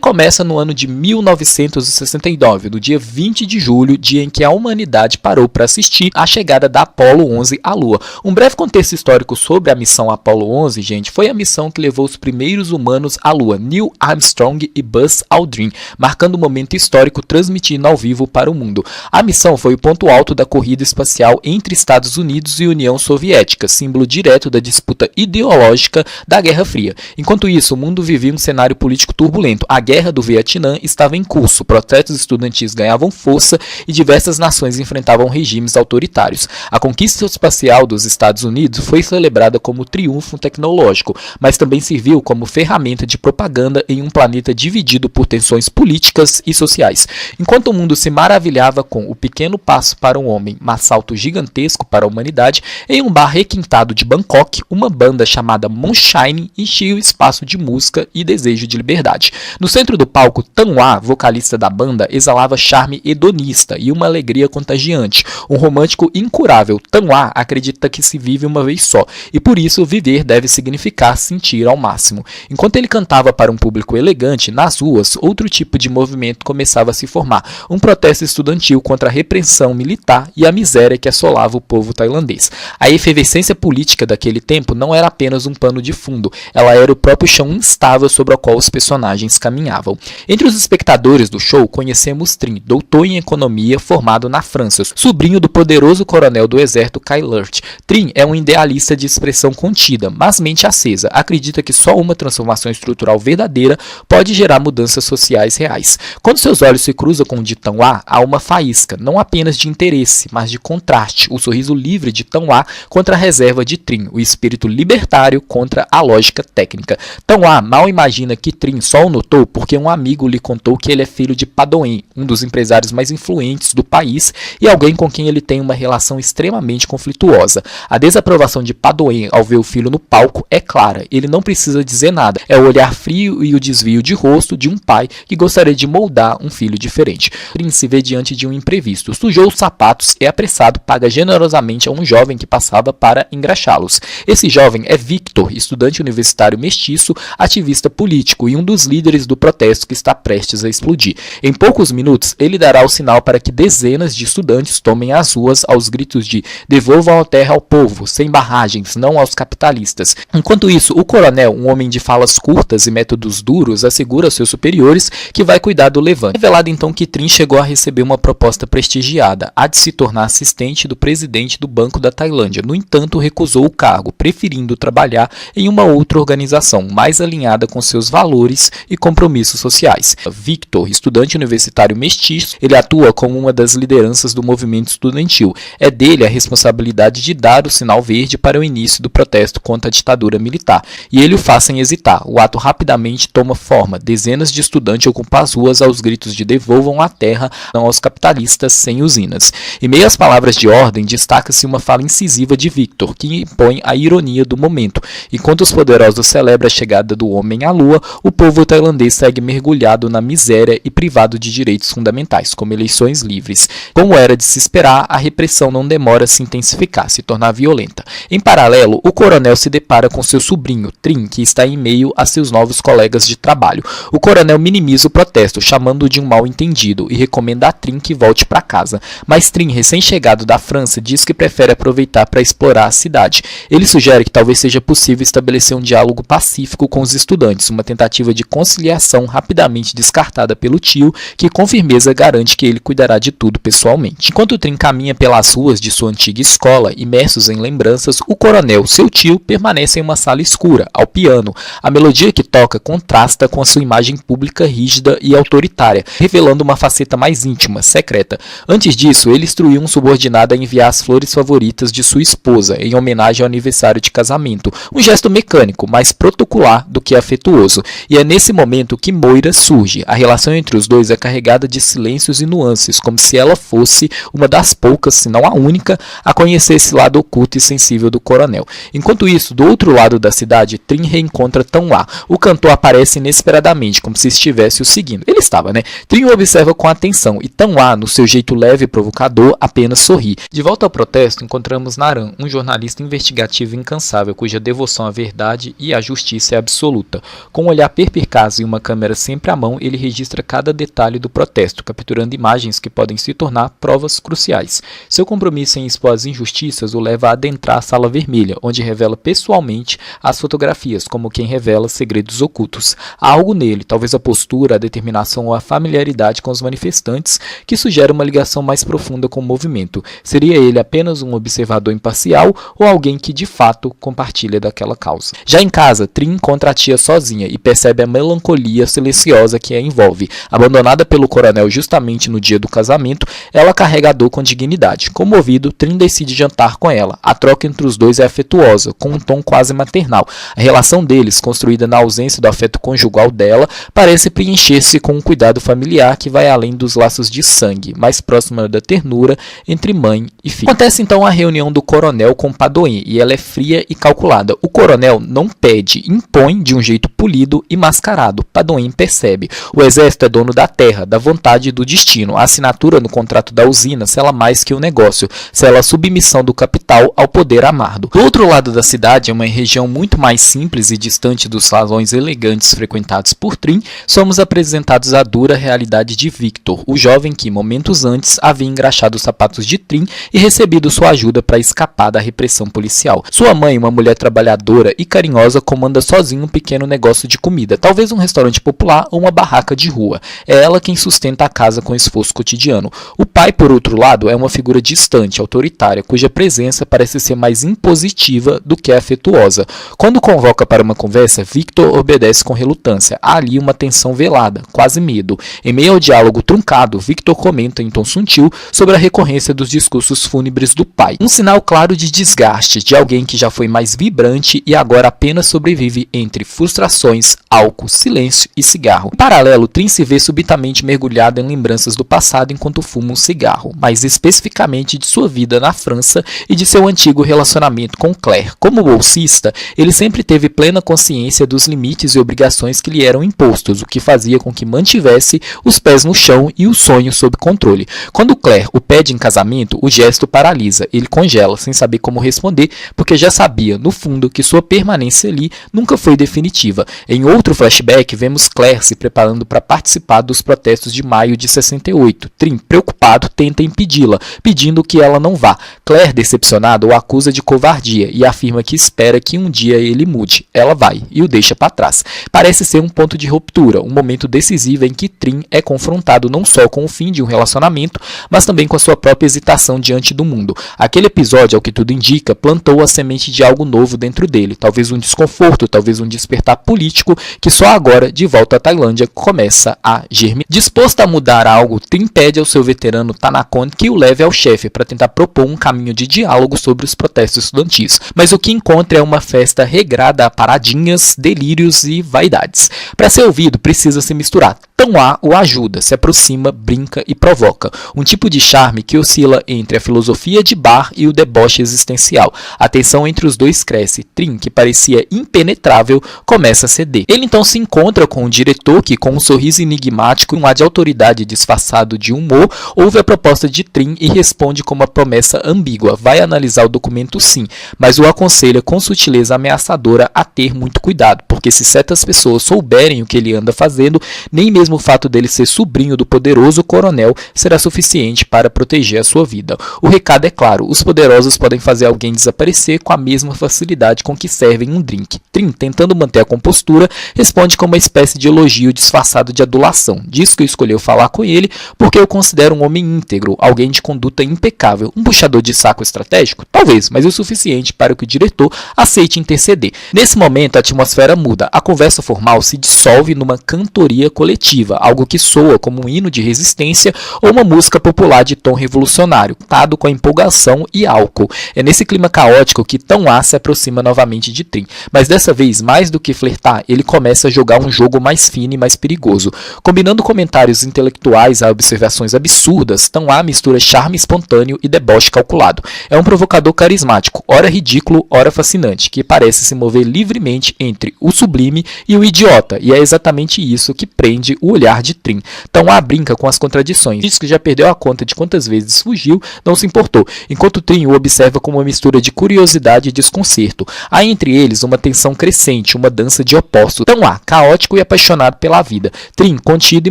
começa no ano de 1969, no dia 20 de julho, dia em que a humanidade parou para assistir à chegada da Apollo 11 à Lua. Um breve contexto histórico sobre a missão Apollo 11, gente, foi a missão que levou os primeiros humanos à Lua, Neil Armstrong e Buzz Aldrin, marcando um momento histórico transmitindo ao vivo para o mundo. A missão foi o ponto alto da corrida espacial entre Estados Unidos e União Soviética, símbolo direto da disputa ideológica da Guerra Fria. Enquanto isso, o mundo vivia um cenário político turbulento. A Guerra do Vietnã estava em curso, protestos estudantis ganhavam força e diversas nações enfrentavam regimes autoritários. A conquista espacial dos Estados Unidos foi celebrada como triunfo tecnológico, mas também serviu como ferramenta de propaganda em um planeta dividido por tensões políticas e sociais. Enquanto o mundo se maravilhava com o pequeno passo para o homem, mas salto gigantesco para a humanidade, em um bar requintado de Bangkok, uma banda chamada Moonshine enchia o espaço de música e desejo de liberdade. No centro do palco, Tan Hoa, vocalista da banda, exalava charme hedonista e uma alegria contagiante. Um romântico incurável, Tan Hoa acredita que se vive uma vez só, e por isso viver deve significar sentir ao máximo. Enquanto ele cantava para um público elegante, nas ruas, outro tipo de movimento começava a se formar, um protesto estudantil contra a repressão militar e a miséria que assolava o povo tailandês. A efervescência política daquele tempo não era apenas um pano de fundo, ela era o próprio chão instável sobre o qual os personagens caminhavam. Entre os espectadores do show, conhecemos Trin, doutor em economia formado na França, sobrinho do poderoso coronel do exército Kai Lurt. Trin é um idealista de expressão contida, mas mente acesa. Acredita que só uma transformação estrutural verdadeira pode gerar mudanças sociais reais. Quando seus olhos se cruzam com o de Tan Hoa, há uma faísca, não apenas de interesse, mas de contraste. O sorriso livre de Tan Hoa contra a reserva de Trin, o espírito libertário contra a lógica técnica. Tan Hoa mal imagina que Trin só o notou porque um amigo lhe contou que ele é filho de Padoen, um dos empresários mais influentes do país e alguém com quem ele tem uma relação extremamente conflituosa. A desaprovação de Padoen ao ver o filho no palco é clara, ele não precisa dizer nada, é o olhar frio e o desvio de rosto de um pai que gostaria de moldar um filho diferente. Trin se vê diante de um imprevisto, sujou os sapatos e apressado paga generosamente a um jovem que passava para engraxá-los. Esse jovem é Victor, estudante universitário mestiço, ativista político e um dos líderes do protesto que está prestes a explodir. Em poucos minutos, ele dará o sinal para que dezenas de estudantes tomem as ruas aos gritos de "devolvam a terra ao povo, sem barragens, não aos capitalistas". Enquanto isso, o coronel, um homem de falas curtas e métodos duros, assegura aos seus superiores que vai cuidar do levante. Revelado então que Trin chegou a receber uma proposta prestigiada, a de se tornar assistente do presidente do Banco da Tailândia. No entanto, recusou o cargo, preferindo trabalhar em uma outra organização, mais alinhada com seus valores e compromissos sociais. Victor, estudante universitário mestiço, ele atua como uma das lideranças do movimento estudantil. É dele a responsabilidade de dar o sinal verde para o início do protesto contra a ditadura militar, e ele o faz sem hesitar. O ato rapidamente toma forma. Dezenas de estudantes ocupam as ruas aos gritos de "devolvam a terra, não aos capitalistas sem usinas". Em meio às palavras de ordem, destaca-se uma fala incisiva de Victor, que impõe a ironia do momento. Enquanto os poderosos celebram a chegada do homem à lua, o povo tailandês segue mergulhado na miséria e privado de direitos fundamentais, como eleições livres. Como era de se esperar, a repressão não demora a se intensificar, se tornar violenta. Em paralelo, o coronel se depara com seu sobrinho, Trin, que está em meio a seus novos colegas de trabalho. O coronel minimiza o protesto, chamando-o de um mal-entendido, e recomenda a Trin que volte para casa. Mas Trin, recém-chegado da França, diz que prefere aproveitar para explorar a cidade. Ele sugere que talvez seja possível estabelecer um diálogo pacífico com os estudantes, uma tentativa de conciliação rapidamente descartada pelo tio, que com firmeza garante que ele cuidará de tudo pessoalmente. Enquanto Trin caminha pelas ruas de sua antiga escola, imersos em lembranças, o coronel, seu tio, permanece em uma sala escura, ao piano. A melodia que toca contrasta com a sua imagem pública rígida e autoritária, revelando uma faceta mais íntima, secreta. Antes disso, ele instruiu um subordinado a enviar as flores favoritas de sua esposa, em homenagem ao aniversário de casamento, um gesto mecânico, mais protocolar do que afetuoso. E é nesse momento que Moira surge. A relação entre os dois é carregada de silêncios e nuances, como se ela fosse uma das poucas, se não a única, a conhecer esse lado oculto e sensível do coronel. Enquanto isso, do outro lado da cidade, Trin reencontra Tan Hoa. O cantor aparece inesperadamente, como se estivesse o seguindo. Ele estava, né? Trin o observa com atenção e Tan Hoa, no seu jeito leve e provocador, apenas sorri. De volta ao protesto, encontramos Naran, um jornalista investigativo incansável, cuja devoção à verdade e à justiça é absoluta. Com um olhar perspicaz e uma caneta câmera sempre à mão, ele registra cada detalhe do protesto, capturando imagens que podem se tornar provas cruciais. Seu compromisso em expor as injustiças o leva a adentrar a Sala Vermelha, onde revela pessoalmente as fotografias, como quem revela segredos ocultos. Há algo nele, talvez a postura, a determinação ou a familiaridade com os manifestantes, que sugere uma ligação mais profunda com o movimento. Seria ele apenas um observador imparcial ou alguém que de fato compartilha daquela causa? Já em casa, Trin encontra a tia sozinha e percebe a melancolia silenciosa que a envolve. Abandonada pelo coronel justamente no dia do casamento, ela carrega a dor com dignidade. Comovido, Trin decide jantar com ela. A troca entre os dois é afetuosa, com um tom quase maternal. A relação deles, construída na ausência do afeto conjugal dela, parece preencher-se com um cuidado familiar que vai além dos laços de sangue, mais próxima da ternura entre mãe e filho. Acontece então a reunião do coronel com Padoin, e ela é fria e calculada. O coronel não pede, impõe de um jeito polido e mascarado. Padoin percebe. O exército é dono da terra, da vontade e do destino. A assinatura no contrato da usina sela mais que o negócio, sela a submissão do capital ao poder amargo. Do outro lado da cidade, uma região muito mais simples e distante dos salões elegantes frequentados por Trin, somos apresentados à dura realidade de Victor, o jovem que, momentos antes, havia engraxado os sapatos de Trin e recebido sua ajuda para escapar da repressão policial. Sua mãe, uma mulher trabalhadora e carinhosa, comanda sozinho um pequeno negócio de comida, talvez um restaurante popular ou uma barraca de rua. É ela quem sustenta a casa com esforço cotidiano. O pai, por outro lado, é uma figura distante, autoritária, cuja presença parece ser mais impositiva do que afetuosa. Quando convoca para uma conversa, Victor obedece com relutância. Há ali uma tensão velada, quase medo. Em meio ao diálogo truncado, Victor comenta em tom sutil sobre a recorrência dos discursos fúnebres do pai. Um sinal claro de desgaste, de alguém que já foi mais vibrante e agora apenas sobrevive entre frustrações, álcool, silêncio e cigarro. Em paralelo, Trin se vê subitamente mergulhado em lembranças do passado enquanto fuma um cigarro, mais especificamente de sua vida na França e de seu antigo relacionamento com Claire. Como bolsista, ele sempre teve plena consciência dos limites e obrigações que lhe eram impostos, o que fazia com que mantivesse os pés no chão e o sonho sob controle. Quando Claire o pede em casamento, o gesto paralisa. Ele congela, sem saber como responder, porque já sabia, no fundo, que sua permanência ali nunca foi definitiva. Em outro flashback, vemos Claire se preparando para participar dos protestos de maio de 68. Trin, preocupado, tenta impedi-la, pedindo que ela não vá. Claire, decepcionada, o acusa de covardia e afirma que espera que um dia ele mude. Ela vai e o deixa para trás. Parece ser um ponto de ruptura, um momento decisivo em que Trin é confrontado não só com o fim de um relacionamento, mas também com a sua própria hesitação diante do mundo. Aquele episódio, ao que tudo indica, plantou a semente de algo novo dentro dele, talvez um desconforto, talvez um despertar político que só agora, de volta à Tailândia, começa a germinar. Disposto a mudar algo, Trin pede ao seu veterano Tanakon que o leve ao chefe para tentar propor um caminho de diálogo sobre os protestos estudantis, mas o que encontra é uma festa regrada a paradinhas, delírios e vaidades. Para ser ouvido, precisa se misturar. Tão-Á o ajuda, se aproxima, brinca e provoca. Um tipo de charme que oscila entre a filosofia de bar e o deboche existencial. A tensão entre os dois cresce. Trin, que parecia impenetrável, começa a ceder. Ele então se encontra com o diretor que, com um sorriso enigmático e um ar de autoridade disfarçado de humor, ouve a proposta de Trin e responde com uma promessa ambígua. Vai analisar o documento sim, mas o aconselha com sutileza ameaçadora a ter muito cuidado, porque se certas pessoas souberem o que ele anda fazendo, nem mesmo o fato dele ser sobrinho do poderoso coronel será suficiente para proteger a sua vida. O recado é claro, os poderosos podem fazer alguém desaparecer com a mesma facilidade com que servem um drink. Trin, tentando manter a compostura, responde com uma espécie de elogio disfarçado de adulação. Diz que escolheu falar com ele porque eu considero um homem íntegro, alguém de conduta impecável. Um puxador de saco estratégico? Talvez, mas o suficiente para que o diretor aceite interceder. Nesse momento, a atmosfera muda. A conversa formal se dissolve numa cantoria coletiva, algo que soa como um hino de resistência ou uma música popular de tom revolucionário, tado com a empolgação e álcool. É nesse clima caótico que Tão-Á se aproxima novamente de Trin, mas dessa vez, mais do que flertar, ele começa a jogar um jogo mais fino e mais perigoso. Combinando comentários intelectuais a observações absurdas, Tão-Á mistura charme espontâneo e deboche calculado. É um provocador carismático, ora ridículo, ora fascinante, que parece se mover livremente entre o sublime e o idiota, e é exatamente isso que prende o olhar de Trin. Tão-A brinca com as contradições, diz que já perdeu a conta de quantas vezes fugiu, não se importou, enquanto Trin o observa com uma mistura de curiosidade e desconcerto. Há entre eles uma tensão crescente, uma dança de opostos. Tão-A, caótico e apaixonado pela vida. Trin, contido e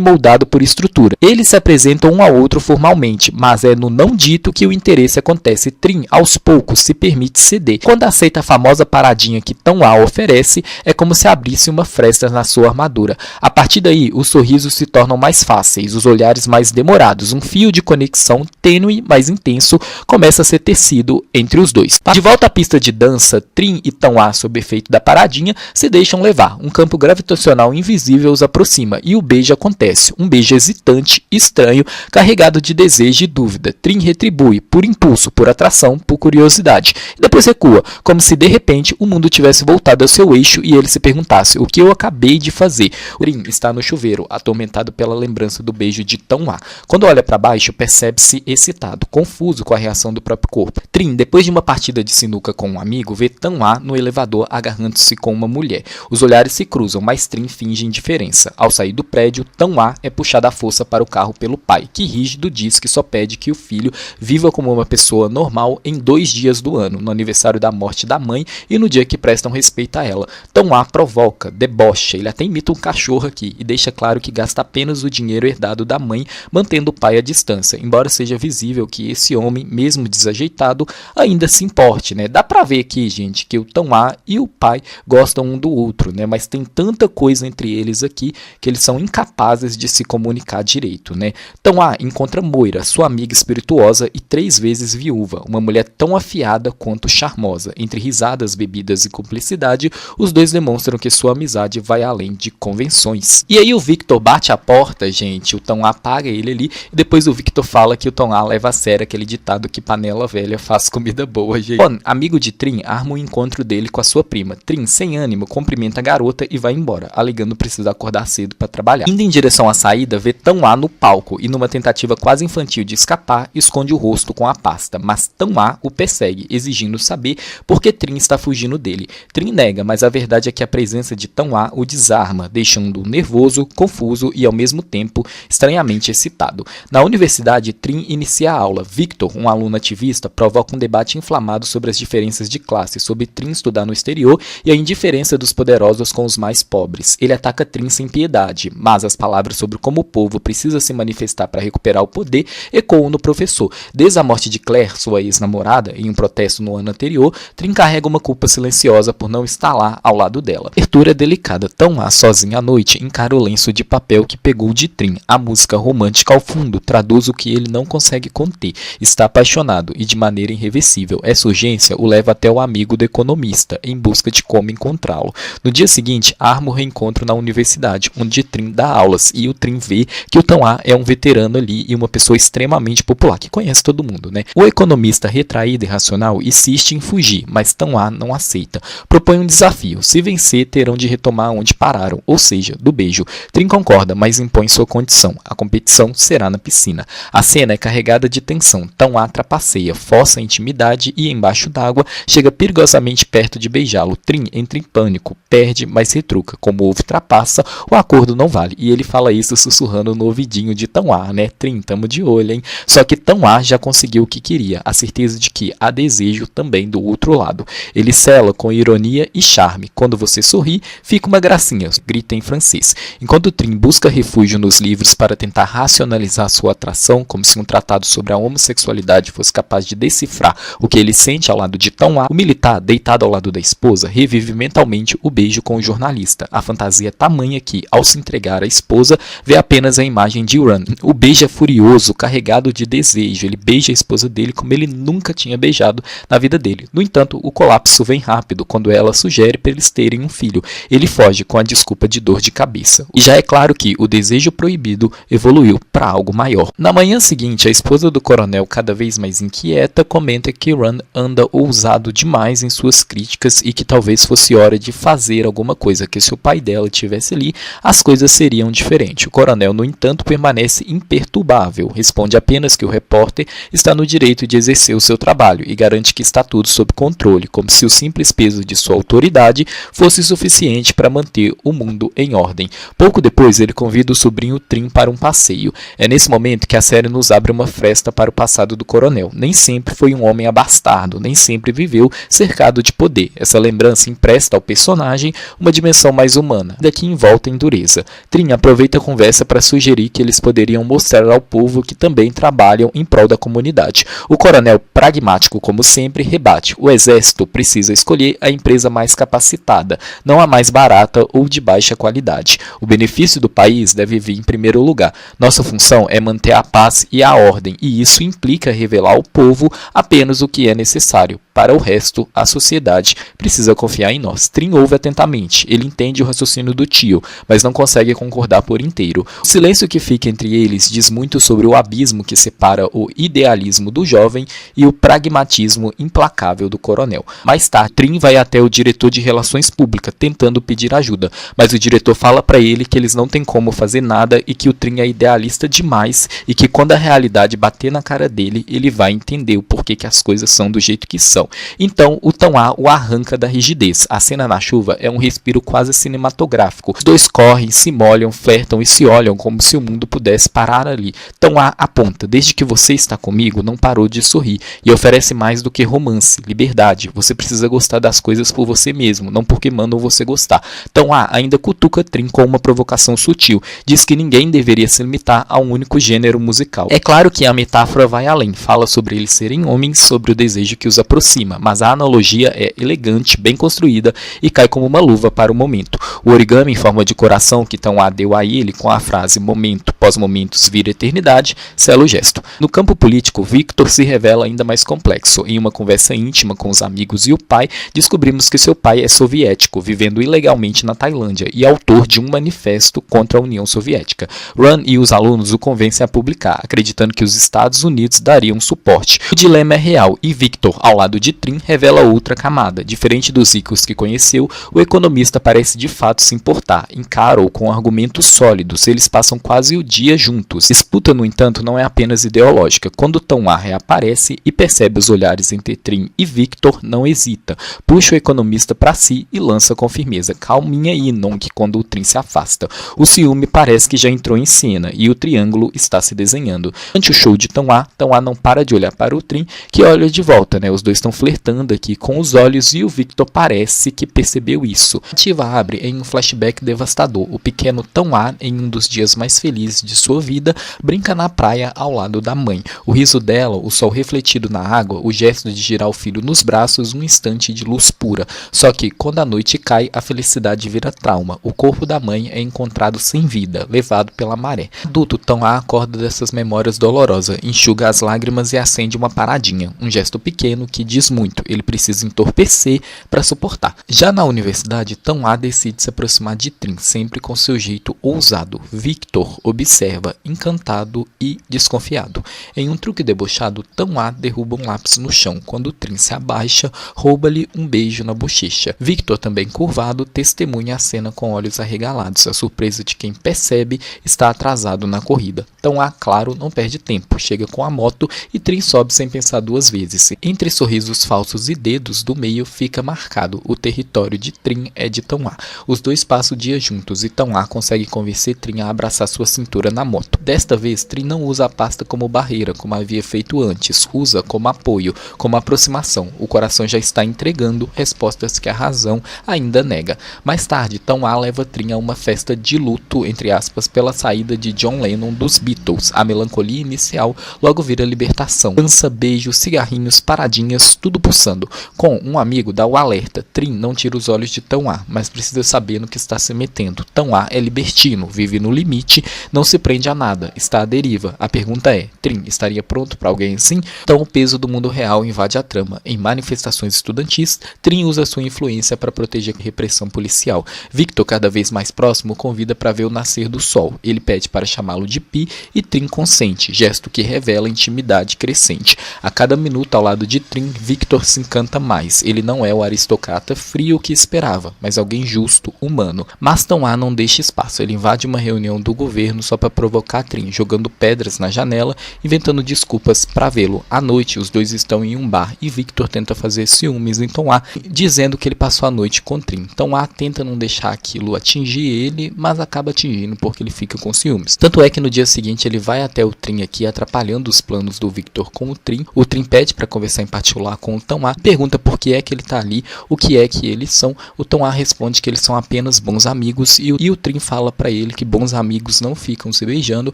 moldado por estrutura. Eles se apresentam um ao outro formalmente, mas é no não dito que o interesse acontece. Trin, aos poucos, se permite ceder. Quando aceita a famosa paradinha que Tão-A oferece, é como se abrisse uma fresta na sua armadura. A partir daí, os sorrisos se tornam mais fáceis, os olhares mais demorados. Um fio de conexão tênue, mas intenso, começa a ser tecido entre os dois. De volta à pista de dança, Trin e Tão-A, sob efeito da paradinha, se deixam levar. Um campo gravitacional invisível os aproxima e o beijo acontece. Um beijo hesitante, estranho, carregado de desejo e dúvida. Trin retribui, por impulso, por atração, por curiosidade. E depois recua, como se de repente o mundo tivesse voltado ao seu eixo e ele se perguntasse: o que eu acabei de fazer? O Trin está no chuveiro, atormentado pela lembrança do beijo de Tão-A. Quando olha para baixo, percebe-se excitado, confuso com a reação do próprio corpo. Trin, depois de uma partida de sinuca com um amigo, vê Tão-A no elevador agarrando-se com uma mulher. Os olhares se cruzam, mas Trin finge indiferença. Ao sair do prédio, Tão-A é puxada à força para o carro pelo pai, que rígido diz que só pede que o filho viva como uma pessoa normal em 2 dias do ano, no aniversário da morte da mãe e no dia que prestam respeito a ela. Tão-A provoca, debocha, ele até imita um cachorro aqui e deixa claro que gasta apenas o dinheiro herdado da mãe, mantendo o pai à distância, embora seja visível que esse homem, mesmo desajeitado, ainda se importe, né? Dá pra ver aqui, gente, que o Tão-A e o pai gostam um do outro, né? Mas tem tanta coisa entre eles aqui que eles são incapazes de se comunicar direito, né? Tão-A encontra Moira, sua amiga espirituosa e 3 vezes viúva, uma mulher tão afiada quanto charmosa. Entre risadas, bebidas e cumplicidade, os dois demonstram que sua amizade vai além de convenções. E aí o Victor bate a porta, gente, o Tão-A apaga ele ali, e depois o Victor fala que o Tão-A leva a sério aquele ditado que panela velha faz comida boa, gente. Bom, amigo de Trin arma o encontro dele com a sua prima. Trin, sem ânimo, cumprimenta a garota e vai embora, alegando precisar acordar cedo para trabalhar. Indo em direção à saída, vê Tão-A no palco e numa tentativa quase infantil de escapar, esconde o rosto com a pasta, mas Tão-A o persegue, exigindo saber por que Trin está fugindo dele. Trin nega, mas a verdade é que a presença de Tão-A o desarma, deixando-o nervoso, confuso e ao mesmo tempo estranhamente excitado. Na universidade, Trin inicia a aula. Victor, um aluno ativista, provoca um debate inflamado sobre as diferenças de classe, sobre Trin estudar no exterior e a indiferença dos poderosos com os mais pobres. Ele ataca Trin sem piedade, mas as palavras sobre como o povo precisa se manifestar para recuperar o poder ecoam no professor. Desde a morte de Claire, sua ex-namorada, em um protesto no ano anterior, Trin carrega uma culpa silenciosa por não estar lá ao lado dela. Abertura delicada. Tão-A, sozinha à noite, encara o lenço de papel que pegou de Trin. A música romântica ao fundo traduz o que ele não consegue conter. Está apaixonado e de maneira irreversível. Essa urgência o leva até o amigo do economista, em busca de como encontrá-lo. No dia seguinte, arma o reencontro na universidade, onde Trin dá aulas, e o Trin vê que o Tão-A é um veterano ali e uma pessoa extremamente popular, que conhece todo mundo, né? O economista, retraído e racional, insiste em fugir, mas Tão-A não aceita. Propõe um desafio. Se vencer, terão de retomar onde pararam, ou seja, do beijo. Trin concorda, mas impõe sua condição. A competição será na piscina. A cena é carregada de tensão. Tão-A trapaceia, força a intimidade e, embaixo d'água, chega perigosamente perto de beijá-lo. Trin entra em pânico, perde, mas retruca. Como houve trapaça, o acordo não vale. E ele fala isso sussurrando no ouvidinho de Tão-A, né? Trin, tamo de olho, hein? Só que Tão-A já conseguiu o que queria, a certeza de que há desejo também do outro lado. Ele cela com ironia e charme. Quando você sorri, fica uma gracinha, grita em francês. Enquanto Trin busca refúgio nos livros para tentar racionalizar sua atração, como se um tratado sobre a homossexualidade fosse capaz de decifrar o que ele sente ao lado de Tão-A, o militar, deitado ao lado da esposa, revive mentalmente o beijo com o jornalista. A fantasia é tamanha que, ao se entregar à esposa, vê apenas a imagem de Run. O beijo é furioso, carregado de desejo. Ele beija a esposa dele como ele nunca tinha beijado na vida dele. No entanto, o colapso vem rápido quando ela sugere para eles terem um filho. Ele foge com a desculpa de dor de cabeça. E já é claro que o desejo proibido evoluiu para algo maior. Na manhã seguinte, a esposa do coronel, cada vez mais inquieta, comenta que Run anda ousado demais em suas críticas e que talvez fosse hora de fazer alguma coisa, que se o pai dela estivesse ali, as coisas seriam diferentes. O coronel, no entanto, permanece imperturbável, responde apenas que o repórter está no direito de exercer o seu trabalho e garante que está tudo sob controle, como se o simples peso de sua autoridade fosse suficiente para manter o mundo em ordem. Pouco depois, Depois ele convida o sobrinho Trin para um passeio. É nesse momento que a série nos abre uma fresta para o passado do coronel. Nem sempre foi um homem abastardo, nem sempre viveu cercado de poder. Essa lembrança empresta ao personagem uma dimensão mais humana, daqui envolta em dureza. Trin aproveita a conversa para sugerir que eles poderiam mostrar ao povo que também trabalham em prol da comunidade. O coronel, pragmático como sempre, rebate: o exército precisa escolher a empresa mais capacitada, não a mais barata ou de baixa qualidade. O benefício do país deve vir em primeiro lugar. Nossa função é manter a paz e a ordem, e isso implica revelar ao povo apenas o que é necessário. Para o resto, a sociedade precisa confiar em nós. Trin ouve atentamente. Ele entende o raciocínio do tio, mas não consegue concordar por inteiro. O silêncio que fica entre eles diz muito sobre o abismo que separa o idealismo do jovem e o pragmatismo implacável do coronel. Mais tarde, Trin vai até o diretor de relações públicas, tentando pedir ajuda, mas o diretor fala para ele que eles não têm como fazer nada e que o Trin é idealista demais e que quando a realidade bater na cara dele, ele vai entender o porquê que as coisas são do jeito que são. Então, o Tão-A o arranca da rigidez. A cena na chuva é um respiro quase cinematográfico. Os dois correm, se molham, flertam e se olham como se o mundo pudesse parar ali. Tão-A aponta: desde que você está comigo, não parou de sorrir, e oferece mais do que romance, liberdade. Você precisa gostar das coisas por você mesmo, não porque mandam você gostar. Tão-A ainda cutuca Trin com uma provocação sutil. Diz que ninguém deveria se limitar a um único gênero musical. É claro que a metáfora vai além, fala sobre eles serem homens, sobre o desejo que os aproxima, mas a analogia é elegante, bem construída e cai como uma luva para o momento. O origami em forma de coração que Tão-A deu a ele com a frase "momento, pós-momentos vira eternidade" sela o gesto. No campo político, Victor se revela ainda mais complexo. Em uma conversa íntima com os amigos e o pai, descobrimos que seu pai é soviético, vivendo ilegalmente na Tailândia e autor de um manifesto contra a União Soviética. Run e os alunos o convencem a publicar, acreditando que os Estados Unidos dariam suporte. O dilema é real e Victor, ao lado de Trin, revela outra camada. Diferente dos ricos que conheceu, o economista parece de fato se importar. Encara-o com argumentos sólidos. Eles passam quase o dia juntos. Disputa, no entanto, não é apenas ideológica. Quando Tão-A reaparece e percebe os olhares entre Trin e Victor, não hesita. Puxa o economista para si e lança com firmeza: calminha aí, Nonk, quando o Trin se afasta. O ciúme parece que já entrou em cena e o triângulo está se desenhando. Durante o show de Tão-A não para de olhar para o Trin, que olha de volta, Os dois estão flertando aqui com os olhos e o Victor parece que percebeu isso. A narrativa abre em um flashback devastador. O pequeno Tão-A, em um dos dias mais felizes de sua vida, brinca na praia ao lado da mãe. O riso dela, o sol refletido na água, o gesto de girar o filho nos braços, um instante de luz pura. Só que, quando a noite cai, a felicidade vira trauma. O corpo da mãe é encontrado sem vida, levado pela maré. Adulto, Tão-A acorda dessas memórias dolorosas, enxuga as lágrimas e acende uma paradinha. Um gesto pequeno que diz muito. Ele precisa entorpecer para suportar. Já na universidade, Tão-A decide se aproximar de Trin, sempre com seu jeito ousado. Victor observa, encantado e desconfiado. Em um truque debochado, Tão-A derruba um lápis no chão. Quando Trin se abaixa, rouba-lhe um beijo na bochecha. Victor, também curvado, testemunha a cena com olhos arregalados. A surpresa de quem percebe está atrasado na corrida. Tão-A, claro, não perde tempo. Chega com a moto e Trin sobe sem pensar duas vezes. Entre sorrisos falsos e dedos do meio fica marcado: o território de Trin é de Tão-A. Os dois passam o dia juntos e Tão-A consegue convencer Trin a abraçar sua cintura na moto. Desta vez, Trin não usa a pasta como barreira, como havia feito antes. Usa como apoio, como aproximação. O coração já está entregando respostas que a razão ainda nega. Mais tarde, Tão-A leva Trin a uma festa de luto, entre aspas, pela saída de John Lennon dos Beatles. A melancolia inicial logo vira libertação. Dança, beijos, cigarrinhos, paradinhas, tudo pulsando. Com um amigo dá o alerta: Trin não tira os olhos de Tão-A, mas precisa saber no que está se metendo. Tão-A é libertino, vive no limite, não se prende a nada, está à deriva. A pergunta é: Trin estaria pronto para alguém assim? Então o peso do mundo real invade a trama. Em manifestações estudantis, Trin usa sua influência para proteger a repressão policial. Victor, cada vez mais próximo, convida para ver o nascer do sol. Ele pede para chamá-lo de Pi e Trin consente, gesto que revela intimidade crescente. A cada minuto ao lado de Trin, Victor se encanta mais. Ele não é o aristocrata frio que esperava, mas alguém justo, humano. Mas Tão-A não deixa espaço. Ele invade uma reunião do governo só para provocar Trin, jogando pedras na janela, inventando desculpas para vê-lo. À noite, os dois estão em um bar e Victor tenta fazer ciúmes em Tom A, dizendo que ele passou a noite com Trin. Tom A tenta não deixar aquilo atingir ele, mas acaba atingindo porque ele fica com ciúmes. Tanto é que no dia seguinte ele vai até o Trin aqui, atrapalhando os planos do Victor com o Trin. O Trin pede para conversar em particular com o Tom A, pergunta por que é que ele tá ali, o que é que eles são. O Tom A responde que eles são apenas bons amigos e o Trin fala para ele que bons amigos não ficam se beijando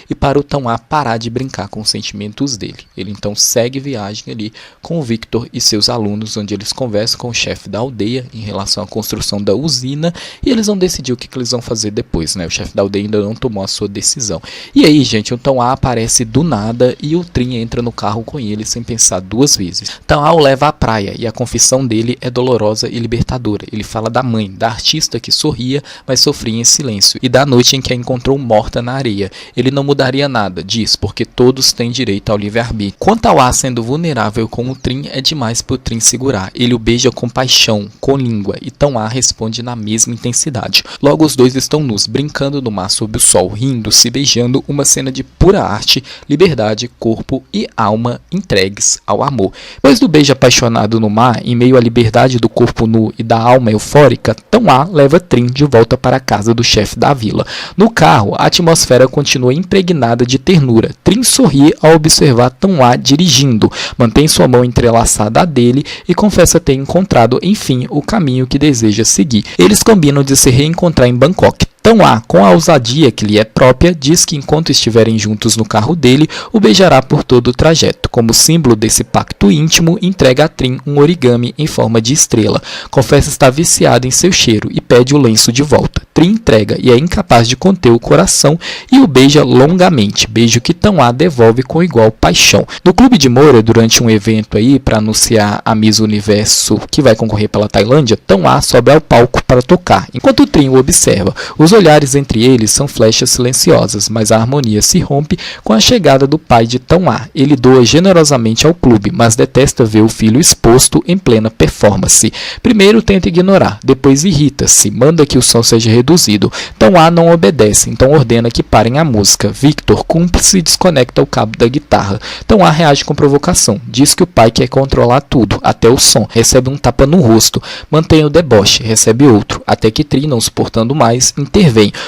e para o Tom A parar de brincar com os sentimentos dele. Ele então segue viagem ali com o Victor e seus alunos, onde eles conversam com o chefe da aldeia em relação à construção da usina e eles vão decidir o que eles vão fazer depois, né? O chefe da aldeia ainda não tomou a sua decisão. E aí, gente, o Tom A aparece do nada e o Trin entra no carro com ele sem pensar duas vezes. Tom A o leva à praia e a confissão dele é dolorosa e libertadora. Ele fala da mãe, da artista que sorria, mas sofria em silêncio, e da noite em que a encontrou morta na areia. Ele não mudaria nada, diz, porque todos têm direito ao livre-arbítrio. Quanto ao A sendo vulnerável com o Trin, é demais pro Trin segurar. Ele o beija com paixão, com língua, e Tom A responde na mesma intensidade. Logo os dois estão nus, brincando no mar sob o sol, rindo, se beijando, uma cena de pura arte, liberdade, corpo e alma entregues ao amor. Depois do beijo apaixonado no mar, em meio à liberdade do corpo nu e da alma eufórica, Tom A leva Trin de volta para a casa do chefe da vila. No carro, a atmosfera continua impregnada de ternura. Trin sorri ao observar Tom A dirigindo, mantém sua mão entrelaçada à dele e confessa ter encontrado, enfim, o caminho que deseja seguir. Eles combinam de se reencontrar em Bangkok. Tom A, com a ousadia que lhe é própria, diz que enquanto estiverem juntos no carro dele, o beijará por todo o trajeto. Como símbolo desse pacto íntimo, entrega a Trin um origami em forma de estrela. Confessa estar viciado em seu cheiro e pede o lenço de volta. Trin entrega e é incapaz de conter o coração e o beija longamente, beijo que Tom A devolve com igual paixão. No Clube de Moura, durante um evento aí para anunciar a Miss Universo que vai concorrer pela Tailândia, Tom A sobe ao palco para tocar, enquanto Trin o observa. Os olhares entre eles são flechas silenciosas, mas a harmonia se rompe com a chegada do pai de Tom A. Ele doa generosamente ao clube, mas detesta ver o filho exposto em plena performance. Primeiro tenta ignorar, depois irrita-se, manda que o som seja reduzido. Tom A não obedece, então ordena que parem a música. Victor, cúmplice, desconecta o cabo da guitarra. Tom A reage com provocação, diz que o pai quer controlar tudo, até o som, recebe um tapa no rosto, mantém o deboche, recebe outro, até que Trin, não suportando mais, intervém.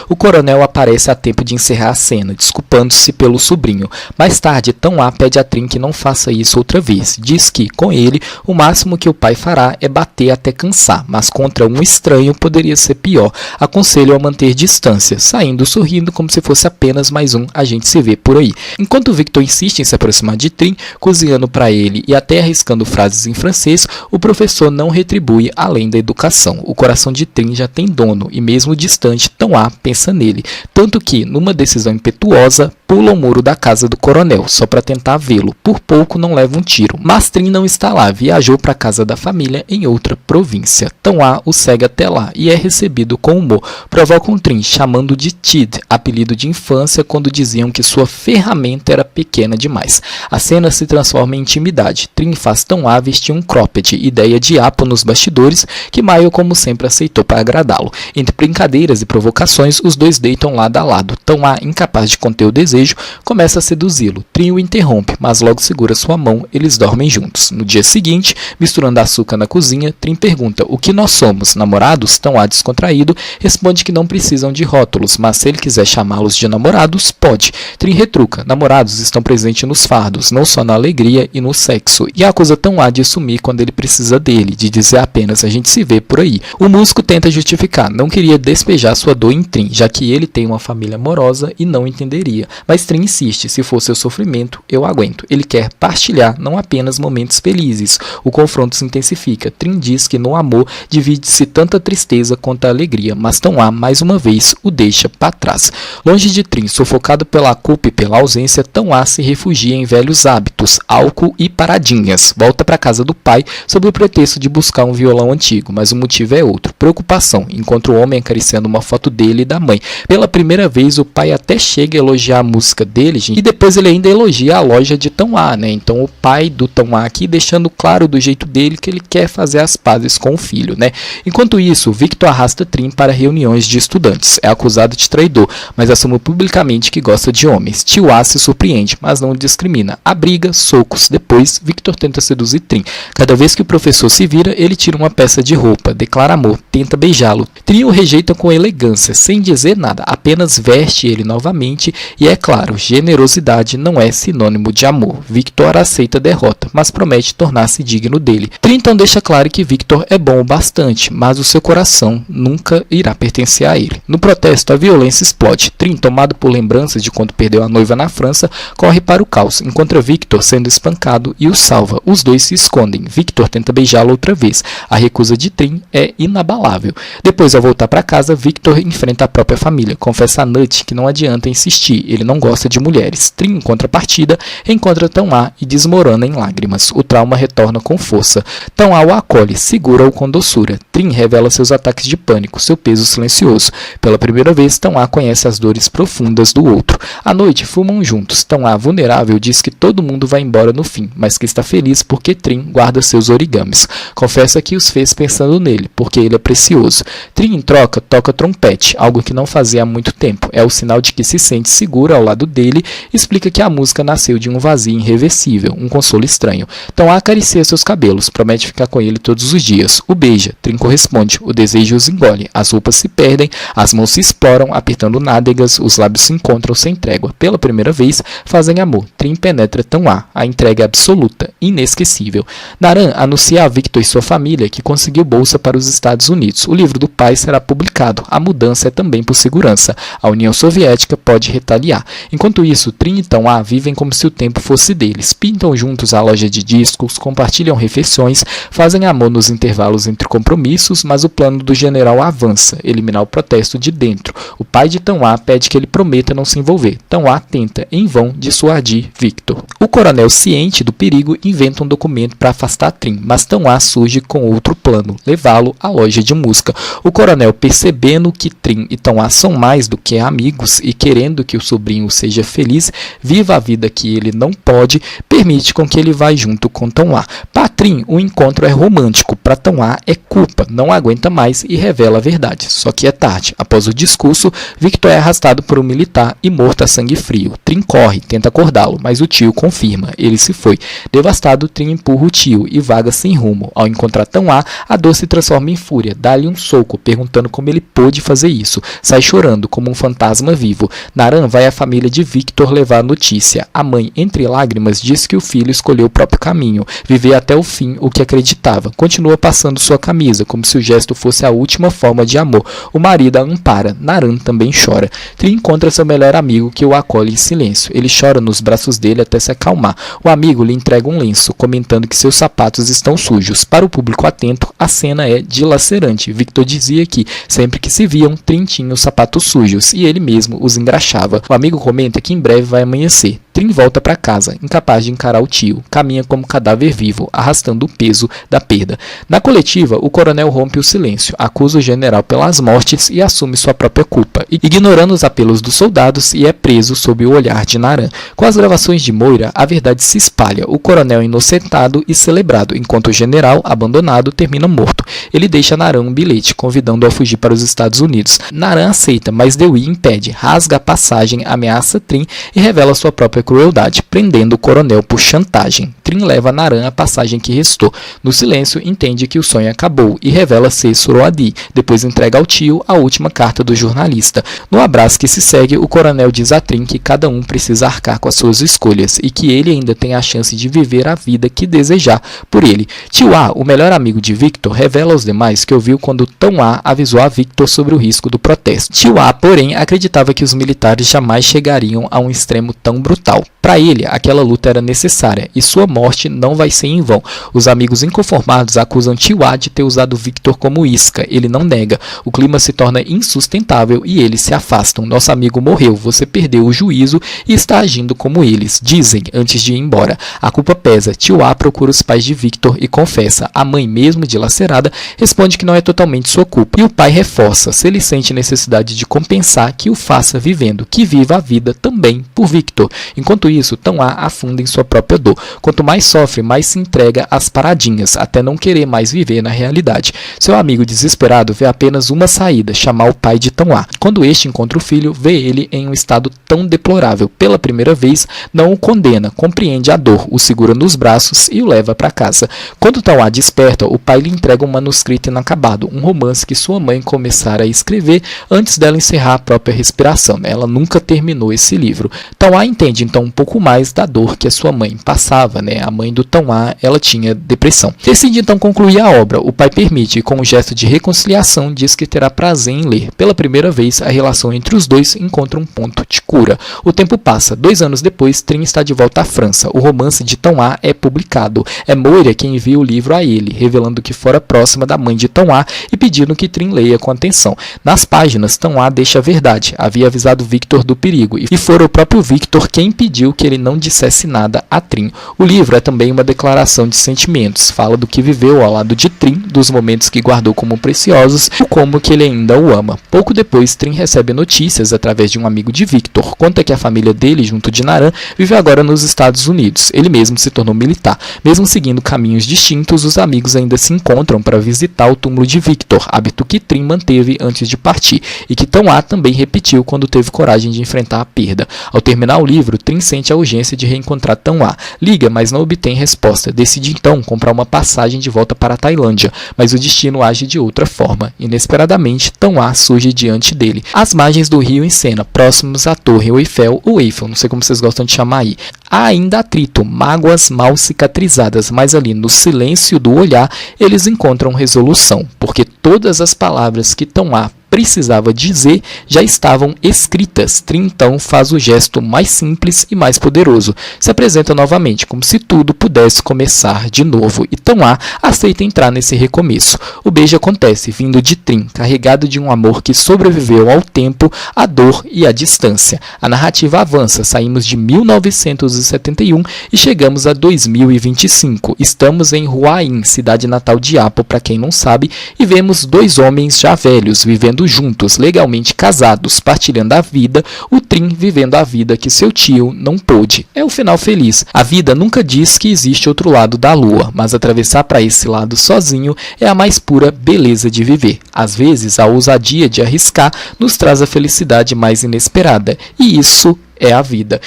O coronel aparece a tempo de encerrar a cena, desculpando-se pelo sobrinho. Mais tarde, Tom A pede a Trin que não faça isso outra vez. Diz que, com ele, o máximo que o pai fará é bater até cansar, mas contra um estranho poderia ser pior. Aconselho a manter distância, saindo sorrindo como se fosse apenas mais um a gente se vê por aí. Enquanto Victor insiste em se aproximar de Trin, cozinhando para ele e até arriscando frases em francês, o professor não retribui além da educação. O coração de Trin já tem dono e mesmo distante, Tom A pensa nele, tanto que, numa decisão impetuosa, pula o muro da casa do coronel, só para tentar vê-lo. Por pouco não leva um tiro, mas Trin não está lá, viajou para a casa da família em outra província. Tom A o segue até lá e é recebido com humor. Provoca um Trin chamando de Tid, apelido de infância quando diziam que sua ferramenta era pequena demais. A cena se transforma em intimidade. Trin faz Tom A vestir um cropped, ideia de Apo nos bastidores, que Maio como sempre aceitou para agradá-lo. Entre brincadeiras e provocações, os dois deitam lado a lado. Tom A, incapaz de conter o desejo, começa a seduzi-lo. Trin o interrompe, mas logo segura sua mão, eles dormem juntos. No dia seguinte, misturando açúcar na cozinha, Trin pergunta o que nós somos, namorados? Tom A, descontraído, responde que não precisam de rótulos, mas se ele quiser chamá-los de namorados, pode. Trin retruca, namorados estão presentes nos fardos, não só na alegria e no sexo, e acusa Tom A de sumir quando ele precisa dele, de dizer apenas a gente se vê por aí. O músico tenta justificar, não queria despejar sua dor em Trin, já que ele tem uma família amorosa e não entenderia. Mas Trin insiste, se for seu sofrimento, eu aguento. Ele quer partilhar, não apenas momentos felizes. O confronto se intensifica. Trin diz que no amor divide-se tanta tristeza quanto a alegria, mas Tom A, mais uma vez, o deixa para trás. Longe de Trin, sufocado pela culpa e pela ausência, Tão-A se refugia em velhos hábitos, álcool e paradinhas. Volta para casa do pai sob o pretexto de buscar um violão antigo, mas o motivo é outro. Preocupação. Encontra o homem acariciando uma foto dele e da mãe. Pela primeira vez, o pai até chega a elogiar a música dele, gente, e depois ele ainda elogia a loja de Tão-A, né? Então o pai do Tão-A aqui deixando claro do jeito dele que ele quer fazer as pazes com o filho, né? Enquanto isso, Victor arrasta Trin para reuniões de estudantes. É acusado de traidor, mas assume publicamente que gosta de homens. Tio-A se surpreende, mas não discrimina. Há briga, socos. Depois, Victor tenta seduzir Trin. Cada vez que o professor se vira, ele tira uma peça de roupa, declara amor, tenta beijá-lo. Trin o rejeita com elegância, sem dizer nada, apenas veste ele novamente e, é claro, generosidade não é sinônimo de amor. Victor aceita a derrota, mas promete tornar-se digno dele. Trin então deixa claro que Victor é bom o bastante, mas o seu coração nunca irá pertencer a ele. No protesto, a violência explode. Trin, tomado por lembranças de quando perdeu a noiva na França, corre para o caos, encontra Victor sendo espancado e o salva. Os dois se escondem. Victor tenta beijá-lo outra vez. A recusa de Trin é inabalável. Depois, ao voltar para casa, Victor enfrenta a própria família. Confessa a Nut que não adianta insistir, ele não gosta de mulheres. Trin, em contrapartida, encontra Tão-A e desmorona em lágrimas. O trauma retorna com força. Tão-A o acolhe, segura-o com doçura. Trin revela seus ataques de pânico, seu peso silencioso. Pela primeira vez, Tão-A conhece as dores profundas do outro. À noite, fumam juntos. Tão-A, vulnerável, diz que todo mundo vai embora no fim, mas que está feliz porque Trin guarda seus origamis. Confessa que os fez pensando nele, porque ele é precioso. Trin, em troca, toca trompete, algo que não fazia há muito tempo. É o sinal de que se sente segura ao lado dele, explica que a música nasceu de um vazio irreversível, um consolo estranho. Tão-A acaricia seus cabelos, promete ficar com ele todos os dias. O beija, Trin corresponde, o desejo os engole, as roupas se perdem, as mãos se exploram, apertando nádegas, os lábios se encontram sem trégua. Pela primeira vez, fazem amor. Trin penetra Tão-A, a entrega é absoluta, inesquecível. Naran anuncia a Victor e sua família que conseguiu bolsa para os Estados Unidos. O livro do pai será publicado. A mudança é também por segurança. A União Soviética pode retaliar. Enquanto isso, Trin e Tão-A vivem como se o tempo fosse deles. Pintam juntos a loja de discos, compartilham refeições, fazem amor nos intervalos entre compromissos, mas o plano do general avança, eliminar o protesto de dentro. O pai de Tão-A pede que ele prometa não se envolver. Tão-A tenta, em vão, dissuadir Victor. O coronel, ciente do perigo, inventa um documento para afastar Trin, mas Tão-A surge com outro plano, levá-lo à loja de música. O coronel, percebendo que Trin e Tão-A são mais do que amigos e querendo que o sobrinho seja feliz, viva a vida que ele não pode, permite com que ele vá junto com Tão-A. Para Trin, o encontro é romântico, para Tão-A é culpa, não aguenta mais e revela a verdade. Só que é tarde. Após o discurso, Victor é arrastado por um militar e morto a sangue frio. Trin corre, tenta acordá-lo, mas o tio confirma, ele se foi. Devastado, Trin empurra o tio e vaga sem rumo. Ao encontrar Tão-A, a dor se transforma em fúria, dá-lhe um soco, perguntando como ele pôde fazer isso. Sai chorando, como um fantasma vivo. Naran vai à família de Victor levar a notícia. A mãe, entre lágrimas, diz que o filho escolheu o próprio caminho, viver até o fim o que acreditava. Continua passando sua camisa, como se o gesto fosse a última forma de amor. O marido a ampara. Naran também chora. Trin encontra seu melhor amigo, que o acolhe em silêncio. Ele chora nos braços dele até se acalmar. O amigo lhe entrega um lenço, comentando que seus sapatos estão sujos. Para o público atento, a cena é dilacerante. Victor dizia que, sempre que se viam, Trin tinha os sapatos sujos, e ele mesmo os engraxava. O amigo comenta que em breve vai amanhecer. Trin volta para casa, incapaz de encarar o tio. Caminha como cadáver vivo, arrastando o peso da perda. Na coletiva, o coronel rompe o silêncio, acusa o general pelas mortes e assume sua própria culpa, ignorando os apelos dos soldados, e é preso sob o olhar de Naran. Com as gravações de Moira, a verdade se espalha. O coronel é inocentado e celebrado, enquanto o general, abandonado, termina morto. Ele deixa Naran um bilhete, convidando-o a fugir para os Estados Unidos. Naran aceita, mas Dewey impede, rasga a passagem, ameaça Trin e revela sua própria crueldade, prendendo o coronel por chantagem. Trin leva a Naran a passagem que restou. No silêncio, entende que o sonho acabou e revela ser Suroadi. Depois entrega ao tio a última carta do jornalista. No abraço que se segue, o coronel diz a Trin que cada um precisa arcar com as suas escolhas e que ele ainda tem a chance de viver a vida que desejar por ele. Tio-A, o melhor amigo de Victor, revela aos demais que ouviu quando Tão-A avisou a Victor sobre o risco do protesto. Tio-A, porém, acreditava que os militares jamais chegariam a um extremo tão brutal. mortal. Para ele, aquela luta era necessária e sua morte não vai ser em vão. Os amigos inconformados acusam Tio-A de ter usado Victor como isca. Ele não nega. O clima se torna insustentável e eles se afastam. Nosso amigo morreu, você perdeu o juízo e está agindo como eles, dizem antes de ir embora. A culpa pesa. Tio-A procura os pais de Victor e confessa. A mãe, mesmo dilacerada, responde que não é totalmente sua culpa. E o pai reforça. Se ele sente necessidade de compensar, que o faça vivendo, que viva a vida também por Victor. Enquanto isso, Tão-A afunda em sua própria dor. Quanto mais sofre, mais se entrega às paradinhas, até não querer mais viver na realidade. Seu amigo desesperado vê apenas uma saída, chamar o pai de Tão-A. Quando este encontra o filho, vê ele em um estado tão deplorável. Pela primeira vez, não o condena, compreende a dor, o segura nos braços e o leva para casa. Quando Tão-A desperta, o pai lhe entrega um manuscrito inacabado, um romance que sua mãe começara a escrever antes dela encerrar a própria respiração. Ela nunca terminou esse livro. Tão-A entende então um pouco mais da dor que a sua mãe passava, A mãe do Tão-A, ela tinha depressão. Decide então concluir a obra. O pai permite e com um gesto de reconciliação diz que terá prazer em ler. Pela primeira vez, a relação entre os dois encontra um ponto de cura. O tempo passa. 2 anos depois, Trin está de volta à França. O romance de Tão-A é publicado. É Moira quem envia o livro a ele, revelando que fora próxima da mãe de Tão-A e pedindo que Trin leia com atenção. Nas páginas, Tão-A deixa a verdade. Havia avisado Victor do perigo e fora o próprio Victor quem pediu que ele não dissesse nada a Trin. O livro é também uma declaração de sentimentos. Fala do que viveu ao lado de Trin, dos momentos que guardou como preciosos e como que ele ainda o ama. Pouco depois, Trin recebe notícias através de um amigo de Victor. Conta que a família dele, junto de Naran, vive agora nos Estados Unidos. Ele mesmo se tornou militar. Mesmo seguindo caminhos distintos, os amigos ainda se encontram para visitar o túmulo de Victor, hábito que Trin manteve antes de partir e que Tão-A também repetiu quando teve coragem de enfrentar a perda. Ao terminar o livro, Trin sente a urgência de reencontrar Tão-A. Liga, mas não obtém resposta. Decide então comprar uma passagem de volta para a Tailândia, mas o destino age de outra forma. Inesperadamente, Tão-A surge diante dele, às margens do rio em cena, próximos à Torre Eiffel, ou Eiffel, não sei como vocês gostam de chamar aí. Há ainda atrito, mágoas mal cicatrizadas, mas ali no silêncio do olhar, eles encontram resolução, porque todas as palavras que Tão-A precisava dizer já estavam escritas. Trin então faz o gesto mais simples e mais poderoso. Se apresenta novamente, como se tudo pudesse começar de novo. E Tão-A aceita entrar nesse recomeço. O beijo acontece, vindo de Trin, carregado de um amor que sobreviveu ao tempo, à dor e à distância. A narrativa avança, saímos de 1971 e chegamos a 2025. Estamos em Hua Hin, cidade natal de Apo, para quem não sabe, e vemos 2 homens já velhos, vivendo juntos, legalmente casados, partilhando a vida, o Trin vivendo a vida que seu tio não pôde. É o final feliz. A vida nunca diz que existe outro lado da lua, mas atravessar para esse lado sozinho é a mais pura beleza de viver. Às vezes, a ousadia de arriscar nos traz a felicidade mais inesperada, e isso é a vida.